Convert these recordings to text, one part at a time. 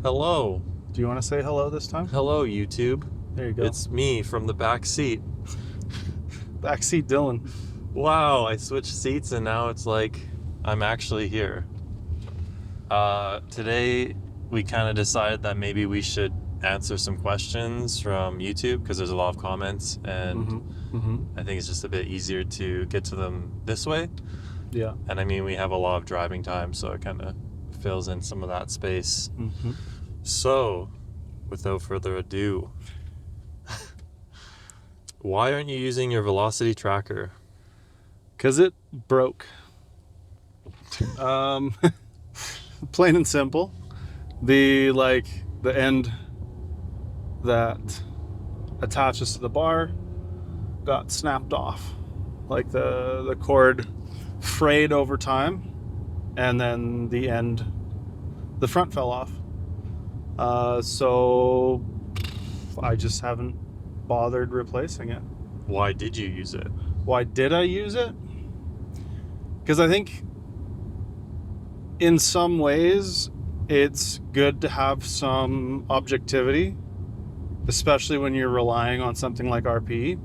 Hello. Do you want to say hello this time? Hello, YouTube. There you go. It's me from the back seat. Backseat Dylan. Wow, I switched seats and now it's like I'm actually here. Today we kind of decided that maybe we should answer some questions from YouTube because there's a lot of comments and I think it's just a bit easier to get to them this way. Yeah. And I mean, we have a lot of driving time, so it kind of fills in some of that space. So, without further ado, why aren't you using your velocity tracker? Because it broke. Plain and simple. The end that attaches to the bar got snapped off. Like the cord frayed over time, and then the front fell off. So I just haven't bothered replacing it. Why did you use it? Why did I use it? Because I think in some ways it's good to have some objectivity, especially when you're relying on something like RPE.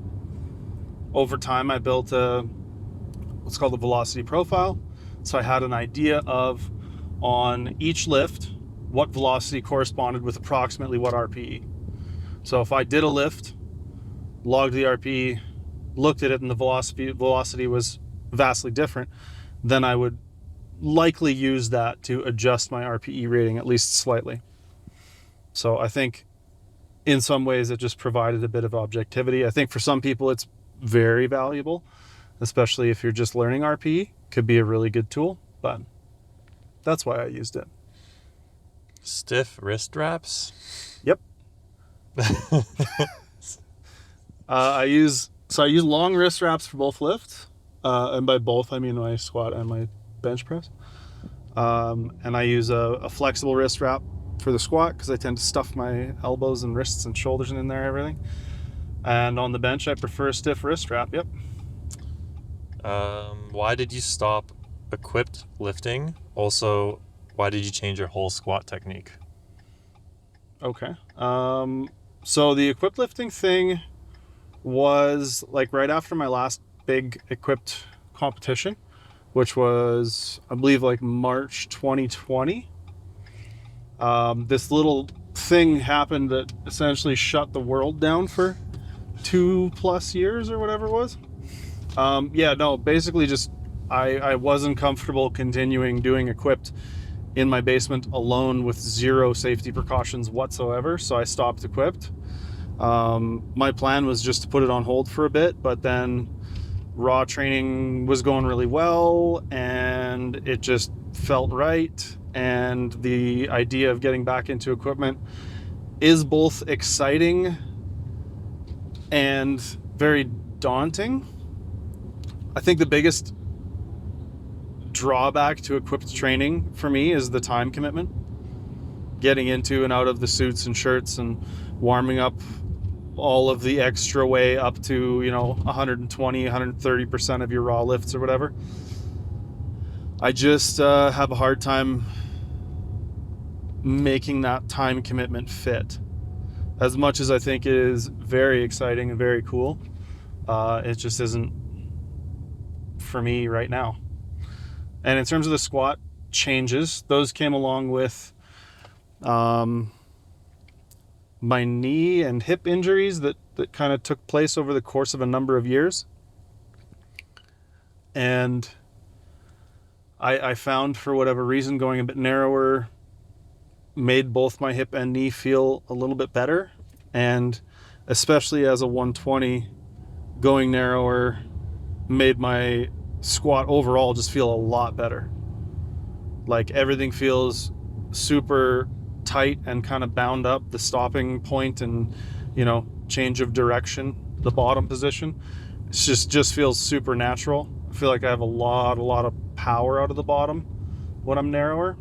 Over time, I built what's called a velocity profile. So I had an idea of, on each lift, what velocity corresponded with approximately what RPE. So if I did a lift, logged the RPE, looked at it, and the velocity was vastly different, then I would likely use that to adjust my RPE rating at least slightly. So I think in some ways it just provided a bit of objectivity. I think for some people it's very valuable, especially if you're just learning RPE. Could be a really good tool, but that's why I used it. Stiff wrist wraps? Yep. I use long wrist wraps for both lifts, and by both I mean my squat and my bench press. And I use a flexible wrist wrap for the squat because I tend to stuff my elbows and wrists and shoulders in there, everything. And on the bench, I prefer a stiff wrist wrap. Yep. Why did you stop equipped lifting? Also, why did you change your whole squat technique? Okay. So the equipped lifting thing was like right after my last big equipped competition, which was, I believe, like March 2020. This little thing happened that essentially shut the world down for 2+ years or whatever it was. Basically just I wasn't comfortable continuing doing equipped in my basement alone with zero safety precautions whatsoever, so I stopped equipped. My plan was just to put it on hold for a bit, but then raw training was going really well and it just felt right, and the idea of getting back into equipment is both exciting and very daunting. I think the biggest drawback to equipped training for me is the time commitment. Getting into and out of the suits and shirts and warming up all of the extra way up to 120, 130% of your raw lifts or whatever. I just have a hard time making that time commitment fit. As much as I think it is very exciting and very cool, it just isn't for me right now. And in terms of the squat changes, those came along with my knee and hip injuries that kind of took place over the course of a number of years. And I found, for whatever reason, going a bit narrower made both my hip and knee feel a little bit better. And especially as a 120, going narrower made my squat overall just feel a lot better. Like everything feels super tight and kind of bound up. The stopping point and change of direction, the bottom position, it just feels super natural. I feel like I have a lot of power out of the bottom when I'm narrower.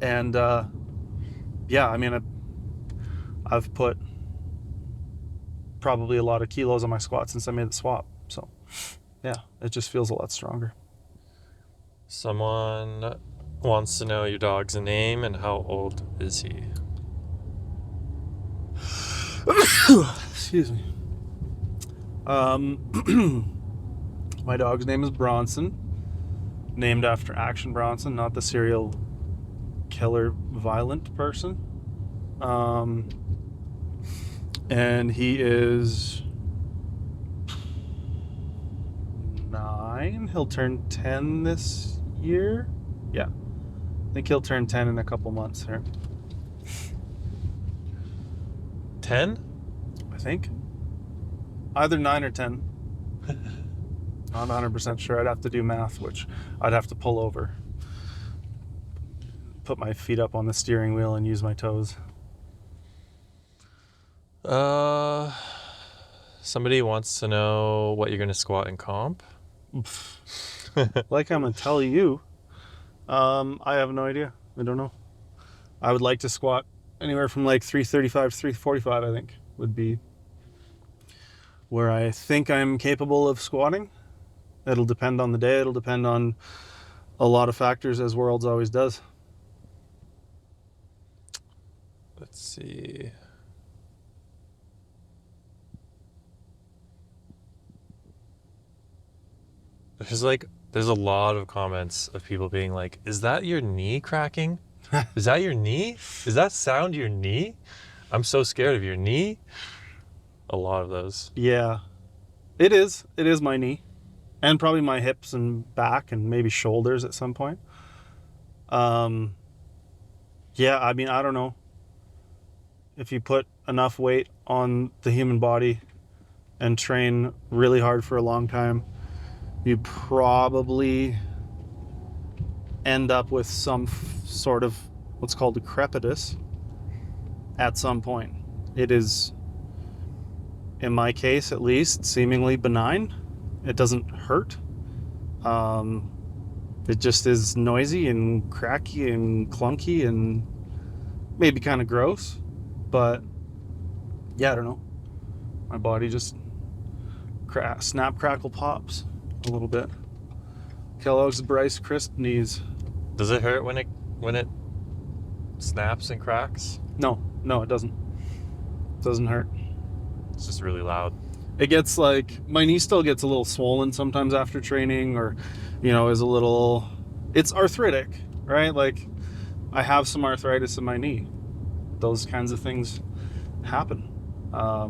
And I've put probably a lot of kilos on my squat since I made the swap. So yeah, it just feels a lot stronger. Someone wants to know your dog's name and how old is he? Excuse me. My dog's name is Bronson, named after Action Bronson, not the serial killer violent person. And he is 9. He'll turn 10 this year. Yeah. I think he'll turn 10 in a couple months here. 10? I think. Either 9 or 10. Not 100% sure. I'd have to do math, which I'd have to pull over, put my feet up on the steering wheel and use my toes. Somebody wants to know what you're going to squat in comp. Like I'm going to tell you, I have no idea. I don't know. I would like to squat anywhere from like 335 to 345, I think, would be where I think I'm capable of squatting. It'll depend on the day. It'll depend on a lot of factors, as Worlds always does. Let's see. There's a lot of comments of people being like, is that your knee cracking? Is that your knee? Does that sound your knee? I'm so scared of your knee. A lot of those. Yeah, it is. It is my knee, and probably my hips and back and maybe shoulders at some point. Yeah, I mean, I don't know. If you put enough weight on the human body and train really hard for a long time, you probably end up with some sort of what's called a crepitus at some point. It is, in my case at least, seemingly benign. It doesn't hurt. It just is noisy and cracky and clunky and maybe kind of gross. But yeah, I don't know. My body just snap, crackle, pops a little bit. Kellogg's Rice Crisp knees. Does it hurt when it snaps and cracks? No, it doesn't. It doesn't hurt. It's just really loud. It gets like, my knee still gets a little swollen sometimes after training, or, is a little, it's arthritic, right? Like, I have some arthritis in my knee. Those kinds of things happen. I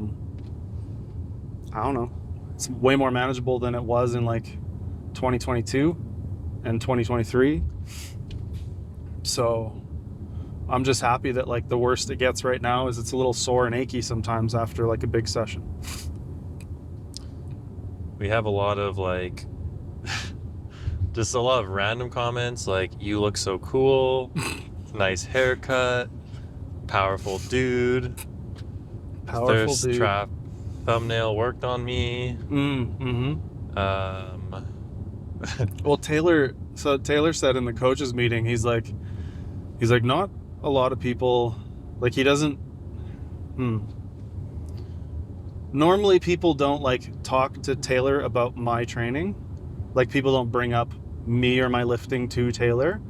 don't know. It's way more manageable than it was in like 2022 and 2023. So I'm just happy that like the worst it gets right now is it's a little sore and achy sometimes after like a big session. We have a lot of like just a lot of random comments like, you look so cool, nice haircut, powerful dude, Powerful dude. trap thumbnail worked on me. Well, Taylor said in the coaches meeting, he's like not a lot of people, like he doesn't normally people don't like talk to Taylor about my training. Like people don't bring up me or my lifting to Taylor.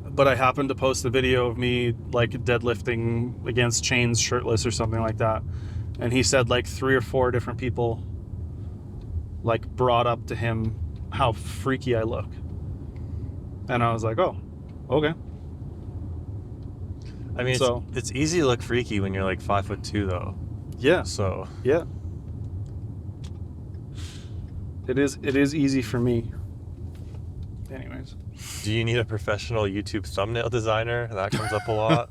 But I happened to post a video of me like deadlifting against chains shirtless or something like that. And he said like 3 or 4 different people like brought up to him how freaky I look. And I was like, oh, okay. I mean, it's easy to look freaky when you're like 5'2" though. Yeah. So yeah. It is easy for me. Anyways. Do you need a professional YouTube thumbnail designer? That comes up a lot.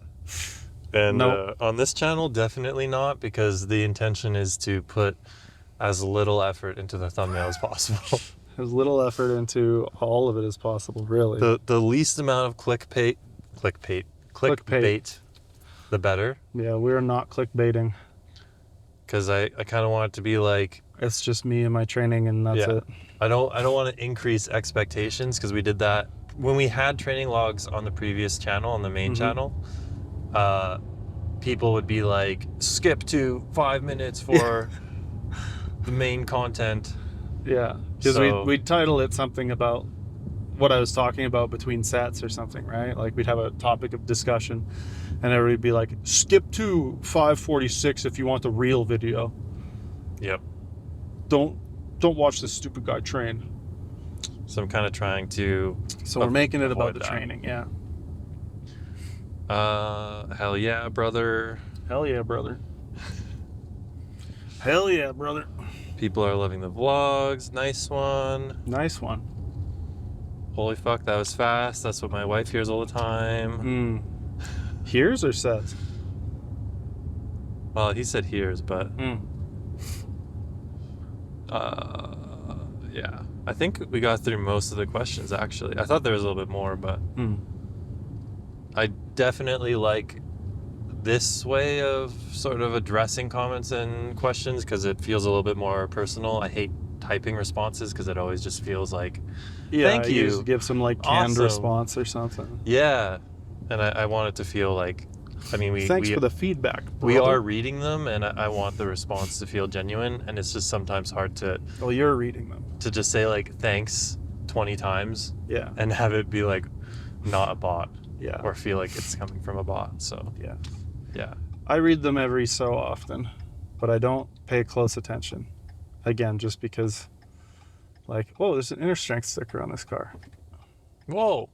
And Nope. On this channel, definitely not, because the intention is to put as little effort into the thumbnail as possible. As little effort into all of it as possible, really. The least amount of clickbait, the better. Yeah, we're not clickbaiting. Because I kind of want it to be like, It's just me and my training, and that's it. I don't want to increase expectations, because we did that when we had training logs on the previous channel, on the main channel. People would be like, skip to 5 minutes for the main content. Yeah, because So- we title it something about what I was talking about between sets or something, right? Like we'd have a topic of discussion and everybody'd be like, skip to 5:46 if you want the real video. Yep. Don't watch this stupid guy train. So I'm kind of trying to. So we're making it about the that. training, yeah. Hell yeah, brother. Hell yeah, brother. Hell yeah, brother. People are loving the vlogs. Nice one. Nice one. Holy fuck, that was fast. That's what my wife hears all the time. Hears or says? Well, he said hears, but yeah. I think we got through most of the questions, actually. I thought there was a little bit more, but I definitely like this way of sort of addressing comments and questions because it feels a little bit more personal. I hate typing responses because it always just feels like, thank you. Just give some like canned Awesome. response or something. Yeah. And I want it to feel like, I mean, thanks for the feedback, brother. We are reading them, and I want the response to feel genuine, and it's just sometimes hard to... Well, you're reading them. To just say, like, thanks 20 times. Yeah. And have it be, like, not a bot. Yeah. Or feel like it's coming from a bot, so... Yeah. Yeah. I read them every so often, but I don't pay close attention. Again, just because, like, oh, there's an inner strength sticker on this car. Whoa!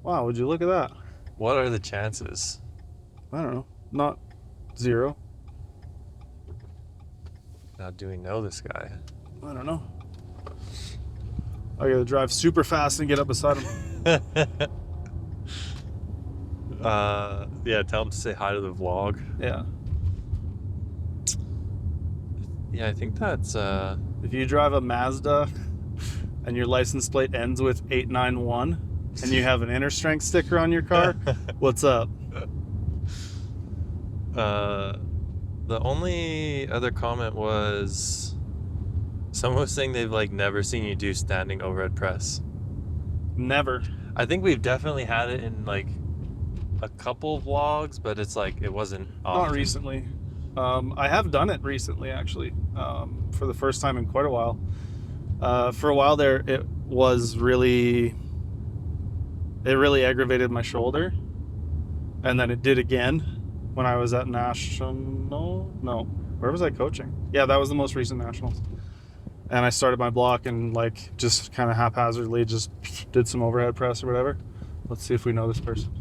Wow, would you look at that? What are the chances? I don't know. Not zero. Now, do we know this guy? I don't know. I gotta drive super fast and get up beside him. Yeah, tell him to say hi to the vlog. Yeah. Yeah, I think that's... If you drive a Mazda and your license plate ends with 891 and you have an inner strength sticker on your car, what's up? The only other comment was someone was saying they've like never seen you do standing overhead press. Never. I think we've definitely had it in like a couple vlogs, but it's like it wasn't often. Not recently. I have done it recently, actually, for the first time in quite a while. For a while there, it really aggravated my shoulder, and then it did again when I was at where was I coaching? Yeah, that was the most recent nationals. And I started my block and like just kind of haphazardly just did some overhead press or whatever. Let's see if we know this person.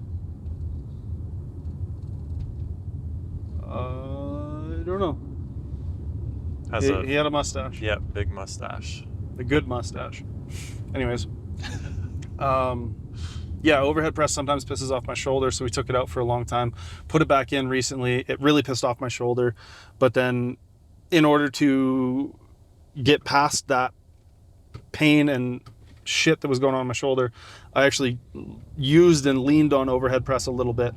I don't know. He had a mustache. Yeah, big mustache. A good mustache. Anyways. Yeah, overhead press sometimes pisses off my shoulder, so we took it out for a long time. Put it back in recently. It really pissed off my shoulder. But then in order to get past that pain and shit that was going on in my shoulder, I actually used and leaned on overhead press a little bit,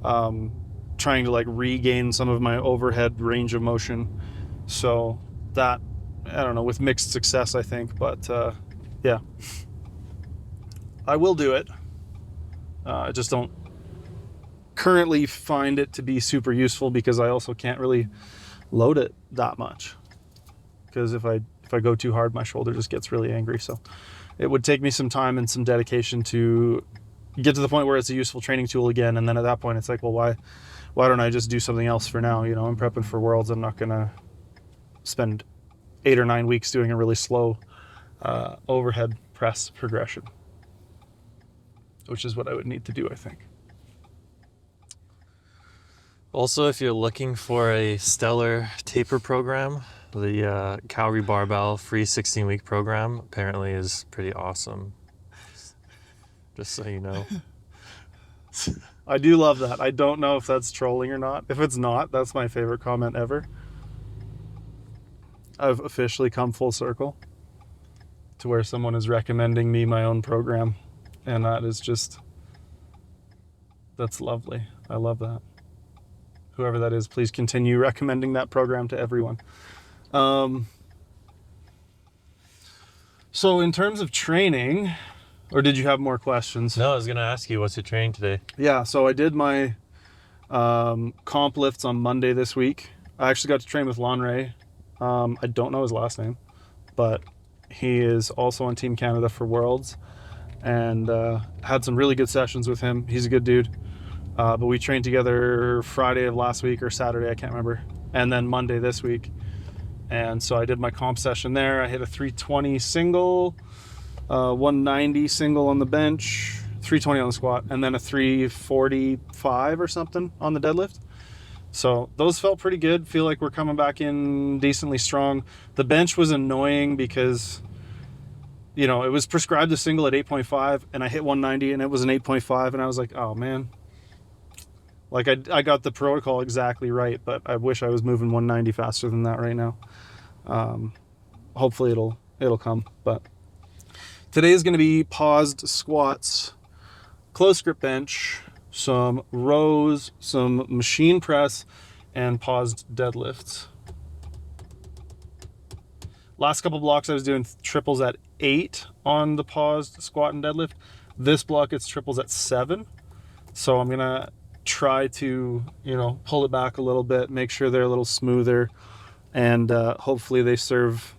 trying to like regain some of my overhead range of motion. So that, I don't know, with mixed success, I think. But yeah, I will do it. I just don't currently find it to be super useful because I also can't really load it that much. Because if I go too hard, my shoulder just gets really angry. So it would take me some time and some dedication to get to the point where it's a useful training tool again. And then at that point, it's like, well, why don't I just do something else for now? You know, I'm prepping for Worlds. I'm not going to spend 8 or 9 weeks doing a really slow overhead press progression, which is what I would need to do, I think. Also, if you're looking for a stellar taper program, the Calgary Barbell free 16-week program apparently is pretty awesome. Just so you know. I do love that. I don't know if that's trolling or not. If it's not, that's my favorite comment ever. I've officially come full circle to where someone is recommending me my own program. And that is just, that's lovely. I love that. Whoever that is, please continue recommending that program to everyone. So in terms of training, or did you have more questions? No, I was going to ask you, what's your training today? Yeah, so I did my comp lifts on Monday this week. I actually got to train with Lon Ray. I don't know his last name, but he is also on Team Canada for Worlds. and had some really good sessions with him. He's a good dude. But we trained together Friday of last week or Saturday, I can't remember, and then Monday this week. And so I did my comp session there. I hit a 320 single, 190 single on the bench, 320 on the squat, and then a 345 or something on the deadlift. So those felt pretty good. Feel like we're coming back in decently strong. The bench was annoying because, you know, it was prescribed a single at 8.5 and I hit 190 and it was an 8.5 and I was like, oh man. Like I got the protocol exactly right, but I wish I was moving 190 faster than that right now. Hopefully it'll come. But today is going to be paused squats, close grip bench, some rows, some machine press, and paused deadlifts. Last couple blocks I was doing triples at 8 on the paused squat and deadlift. This block it's triples at 7. So I'm gonna try to, you know, pull it back a little bit, make sure they're a little smoother, and hopefully they serve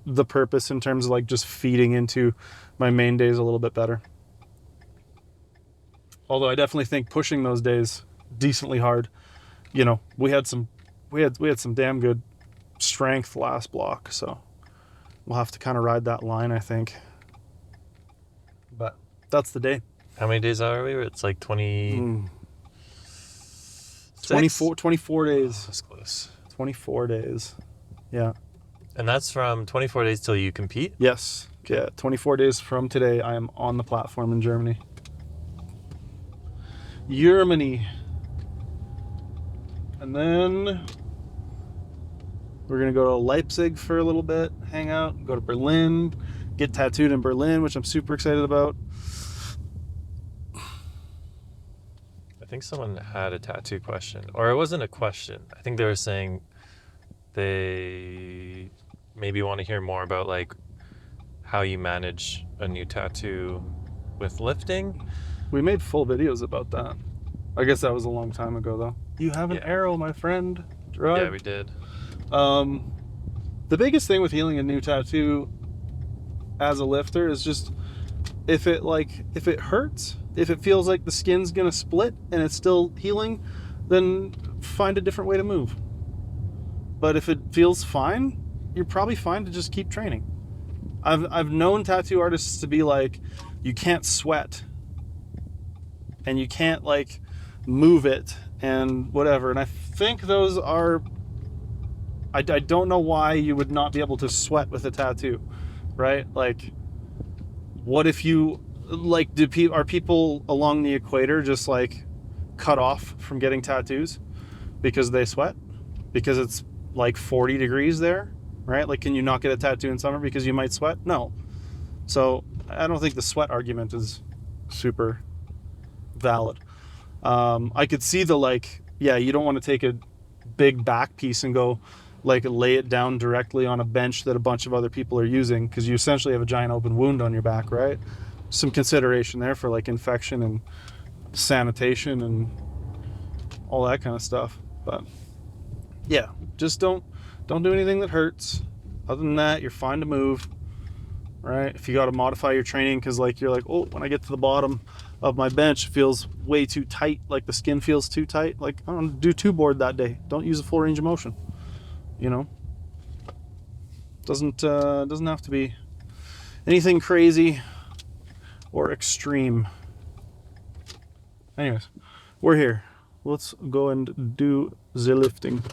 the purpose in terms of like just feeding into my main days a little bit better. Although I definitely think pushing those days decently hard. You know, we had some damn good strength last block, so we'll have to kind of ride that line, I think. But that's the day. How many days are we? It's like 20... 24 days. That's close. 24 days. Yeah. And that's from 24 days till you compete? Yes. Yeah. 24 days from today, I am on the platform in Germany. Germany. And then we're going to go to Leipzig for a little bit, hang out, go to Berlin, get tattooed in Berlin, which I'm super excited about. I think someone had a tattoo question, or it wasn't a question. I think they were saying they maybe want to hear more about like how you manage a new tattoo with lifting. We made full videos about that. I guess that was a long time ago though. You have an arrow, my friend. Drive. Yeah, we did. The biggest thing with healing a new tattoo as a lifter is just if it hurts, if it feels like the skin's gonna split and it's still healing, then find a different way to move. But if it feels fine, you're probably fine to just keep training. I've known tattoo artists to be like, you can't sweat and you can't like move it and whatever. And I think those are, I don't know why you would not be able to sweat with a tattoo, right? Like, what if you, like, are people along the equator just like cut off from getting tattoos because they sweat? Because it's like 40 degrees there, right? Like, can you not get a tattoo in summer because you might sweat? No. So I don't think the sweat argument is super valid. I could see the like, yeah, you don't want to take a big back piece and go like lay it down directly on a bench that a bunch of other people are using, because you essentially have a giant open wound on your back, right? Some consideration there for like infection and sanitation and all that kind of stuff. But yeah, just don't do anything that hurts. Other than that, you're fine to move, right? If you got to modify your training because like you're like, oh, when I get to the bottom of my bench, it feels way too tight, like the skin feels too tight, like I don't do 2 board that day. Don't use a full range of motion. You know, doesn't have to be anything crazy or extreme. Anyways, we're here. Let's go and do the lifting.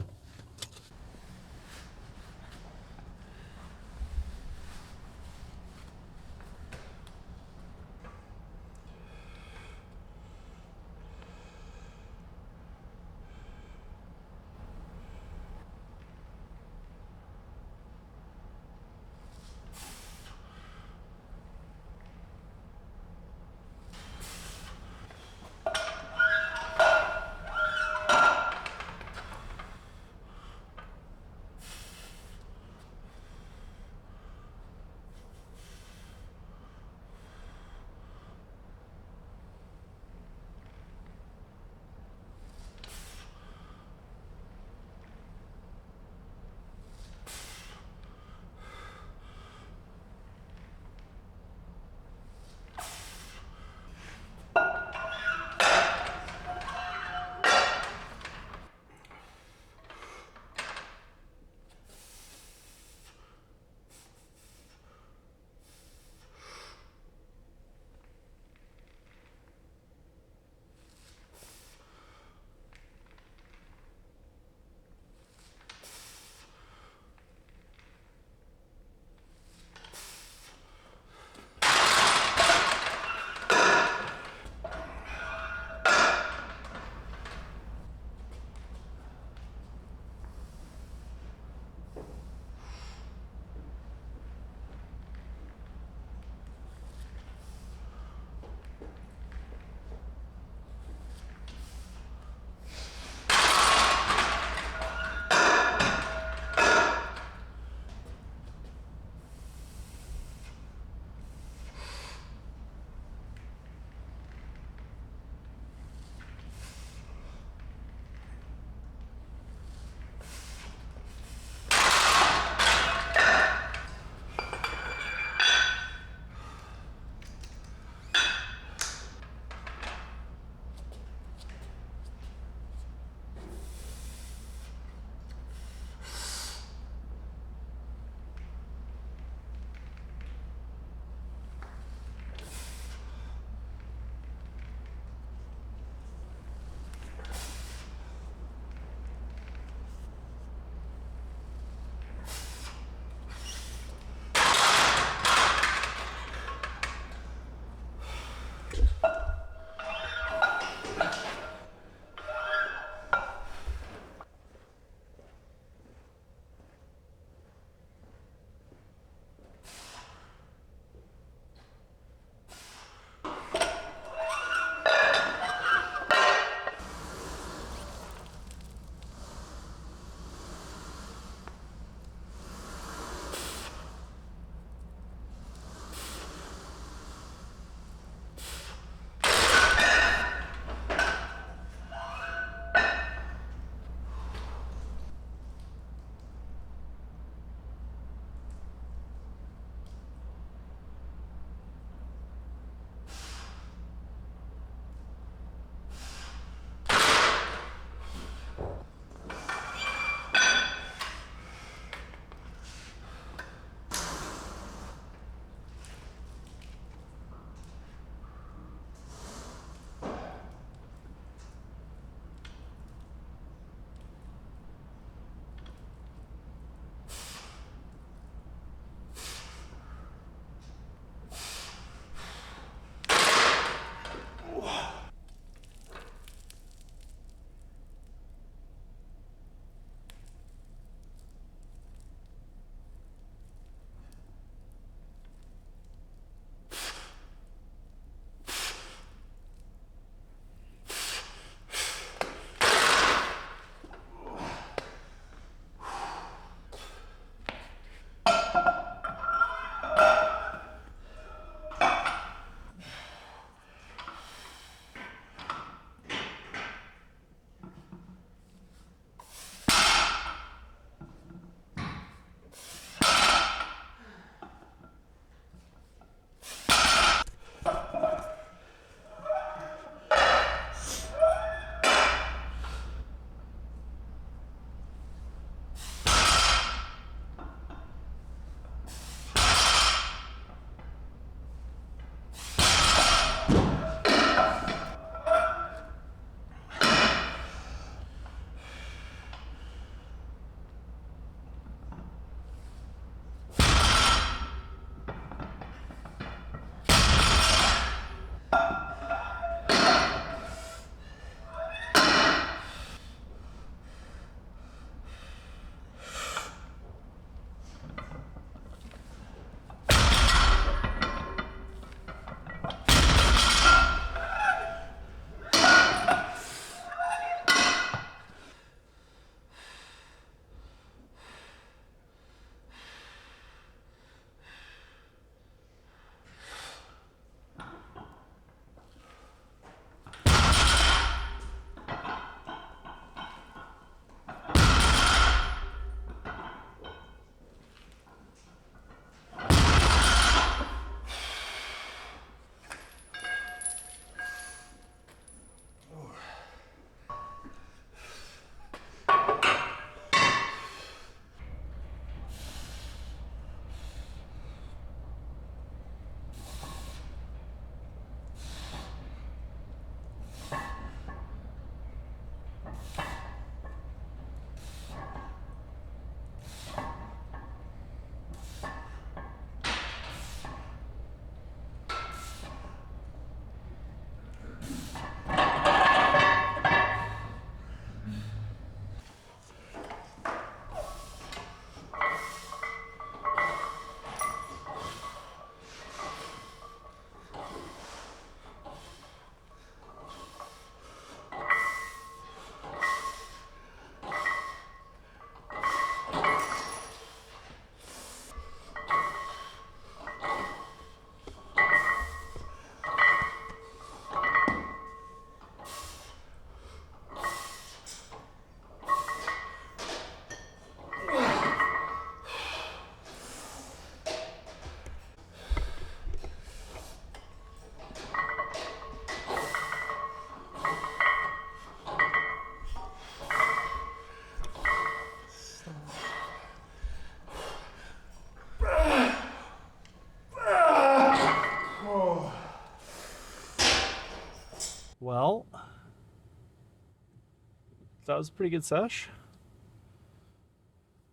that was a pretty good sesh.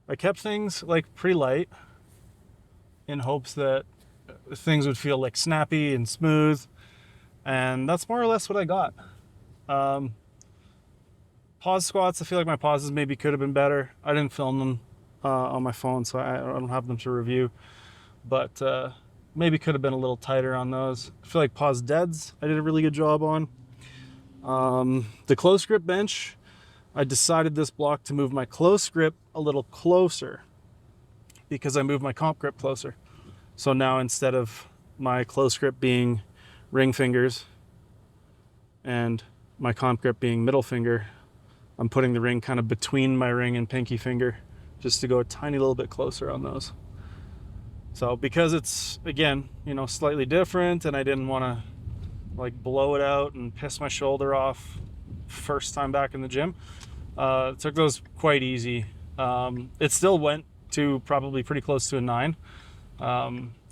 I kept things like pretty light in hopes that things would feel like snappy and smooth, and that's more or less what I got. Pause squats, I feel like my pauses maybe could have been better. I didn't film them on my phone, so I don't have them to review, but maybe could have been a little tighter on those. I feel like pause deads I did a really good job on. The close grip bench, I decided this block to move my close grip a little closer because I moved my comp grip closer. So now instead of my close grip being ring fingers and my comp grip being middle finger, I'm putting the ring kind of between my ring and pinky finger just to go a tiny little bit closer on those. So because it's, again, you know, slightly different and I didn't want to like blow it out and piss my shoulder off first time back in the gym, took those quite easy. It still went to probably pretty close to a 9.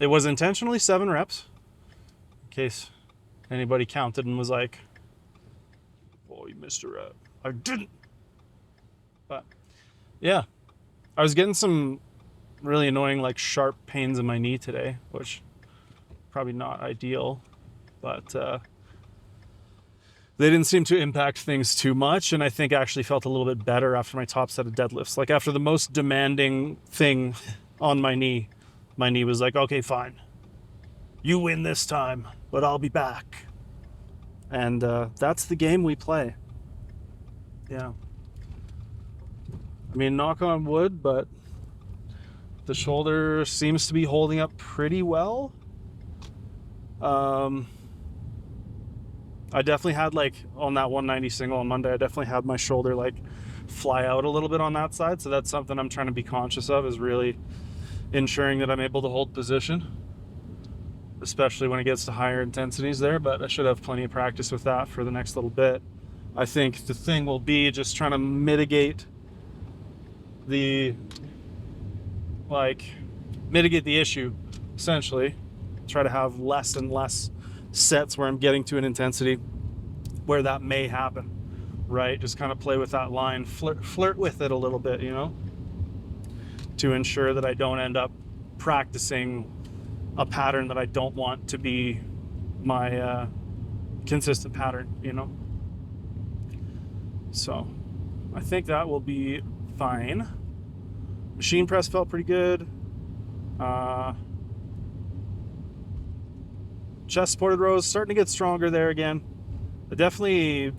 It was intentionally 7 reps in case anybody counted and was like, oh, you missed a rep. I didn't. But yeah, I was getting some really annoying, like sharp pains in my knee today, which probably not ideal, but they didn't seem to impact things too much. And I think I actually felt a little bit better after my top set of deadlifts. Like after the most demanding thing on my knee was like, okay, fine. You win this time, but I'll be back. And that's the game we play. Yeah. I mean, knock on wood, but the shoulder seems to be holding up pretty well. I definitely had, like, on that 190 single on Monday, I definitely had my shoulder like fly out a little bit on that side. So that's something I'm trying to be conscious of, is really ensuring that I'm able to hold position, especially when it gets to higher intensities there. But I should have plenty of practice with that for the next little bit. I think the thing will be just trying to mitigate the issue, essentially. Try to have less and less sets where I'm getting to an intensity where that may happen, right? Just kind of play with that line, flirt with it a little bit, you know, to ensure that I don't end up practicing a pattern that I don't want to be my consistent pattern, you know? So I think that will be fine. Machine press felt pretty good. Chest supported rows starting to get stronger there again. I definitely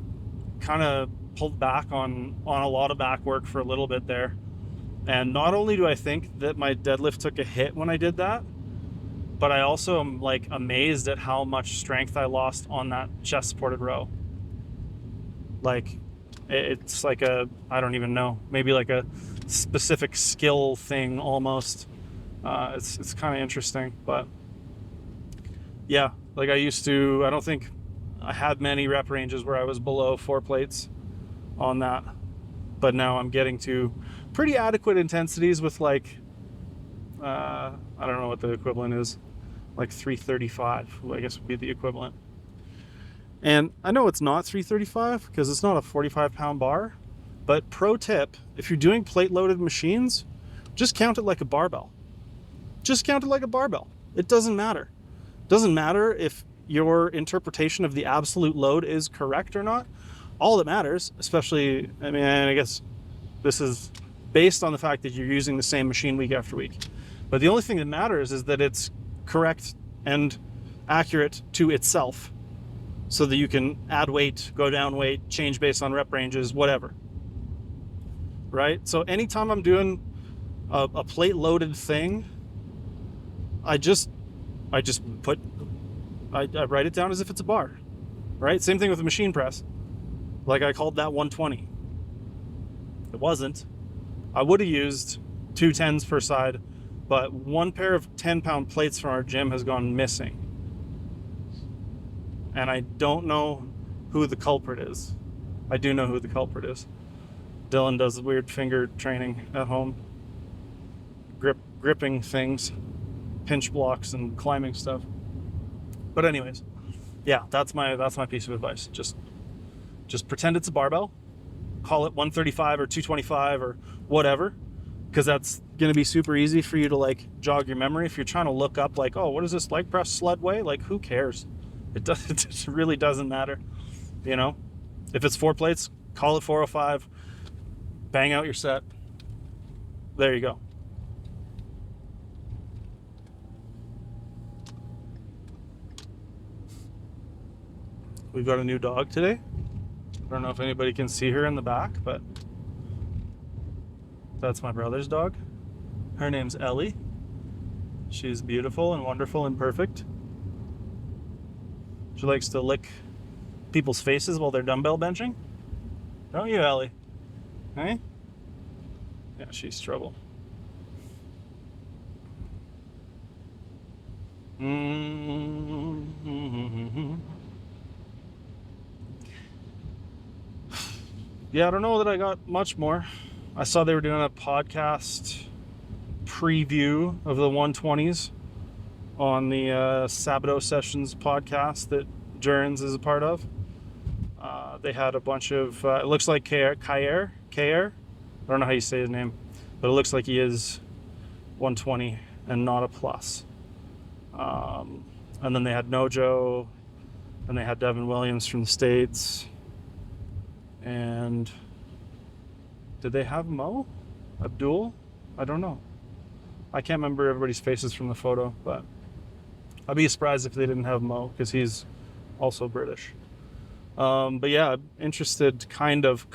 kind of pulled back on a lot of back work for a little bit there. And not only do I think that my deadlift took a hit when I did that, but I also am like amazed at how much strength I lost on that chest supported row. Like, it's like I don't even know, maybe like a specific skill thing almost. It's kind of interesting, but yeah, like I don't think I had many rep ranges where I was below 4 plates on that, but now I'm getting to pretty adequate intensities with like, I don't know what the equivalent is, like 335, I guess would be the equivalent. And I know it's not 335 because it's not a 45-pound bar, but pro tip, if you're doing plate-loaded machines, just count it like a barbell. Just count it like a barbell. It doesn't matter. It doesn't matter if your interpretation of the absolute load is correct or not. All that matters, especially, I mean, I guess this is based on the fact that you're using the same machine week after week. But the only thing that matters is that it's correct and accurate to itself, so that you can add weight, go down weight, change based on rep ranges, whatever. Right? So anytime I'm doing a plate loaded thing, I write it down as if it's a bar. Right? Same thing with a machine press. Like I called that 120. It wasn't. I would have used 2 10s per side, but one pair of 10-pound plates from our gym has gone missing. And I don't know who the culprit is. I do know who the culprit is. Dylan does weird finger training at home. Gripping things, pinch blocks and climbing stuff. But anyways, yeah, that's my piece of advice. Just pretend it's a barbell. call it 135 or 225 or whatever, because that's going to be super easy for you to like jog your memory. If you're trying to look up like, oh, what does this leg press sled weigh? Like, who cares? It really doesn't matter. You know, if it's 4 plates, call it 405, bang out your set. There you go. We've got a new dog today. I don't know if anybody can see her in the back, but that's my brother's dog. Her name's Ellie. She's beautiful and wonderful and perfect. She likes to lick people's faces while they're dumbbell benching. Don't you, Ellie? Hey? Yeah, she's trouble. Yeah, I don't know that I got much more. I saw they were doing a podcast preview of the 120s on the Sabato Sessions podcast that Jurens is a part of. They had a bunch of, it looks like Kair. I don't know how you say his name, but it looks like he is 120 and not a plus. And then they had Nojo, and they had Devin Williams from the States. And did they have Mo? Abdul? I don't know. I can't remember everybody's faces from the photo, but I'd be surprised if they didn't have Mo, because he's also British. But yeah, interested, kind of.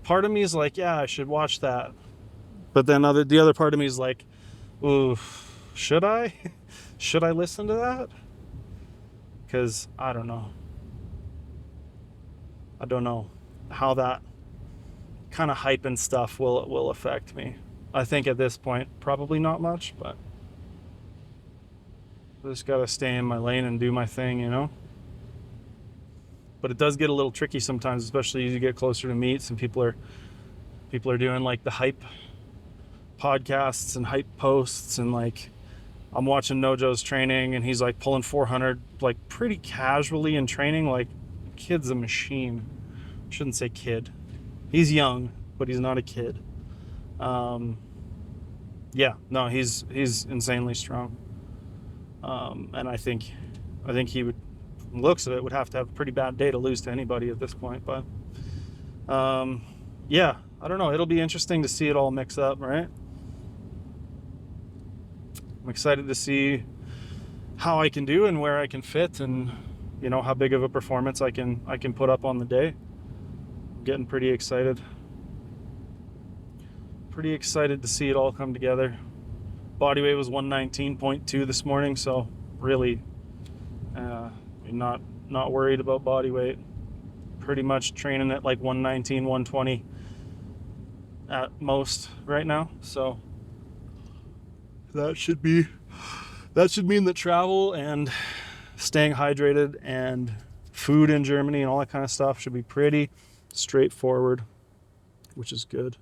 Part of me is like, yeah, I should watch that. But then the other part of me is like, ooh, should I? Should I listen to that? Because I don't know. I don't know how that kind of hype and stuff will affect me. I think at this point, probably not much, but I just gotta stay in my lane and do my thing, you know? But it does get a little tricky sometimes, especially as you get closer to meets and people are doing like the hype podcasts and hype posts, and like I'm watching Nojo's training and he's like pulling 400 like pretty casually in training. Like, kid's a machine. Shouldn't say kid. He's young, but he's not a kid. Yeah, no, he's insanely strong. And I think he would, from the looks of it, would have to have a pretty bad day to lose to anybody at this point. But yeah, I don't know. It'll be interesting to see it all mix up, right? I'm excited to see how I can do and where I can fit, and you know, how big of a performance I can put up on the day. I'm getting pretty excited. Pretty excited to see it all come together. Body weight was 119.2 this morning, so really not worried about body weight. Pretty much training at like 119, 120 at most right now. So that should mean that travel and staying hydrated and food in Germany and all that kind of stuff should be pretty straightforward, which is good.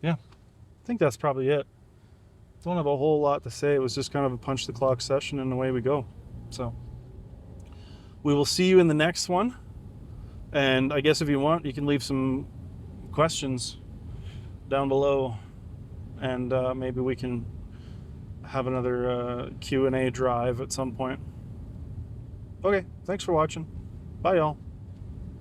Yeah, I think that's probably it. Don't have a whole lot to say. It was just kind of a punch the clock session and away we go. So we will see you in the next one. And I guess if you want, you can leave some questions down below, and maybe we can have another Q&A drive at some point. Okay, thanks for watching. Bye, y'all.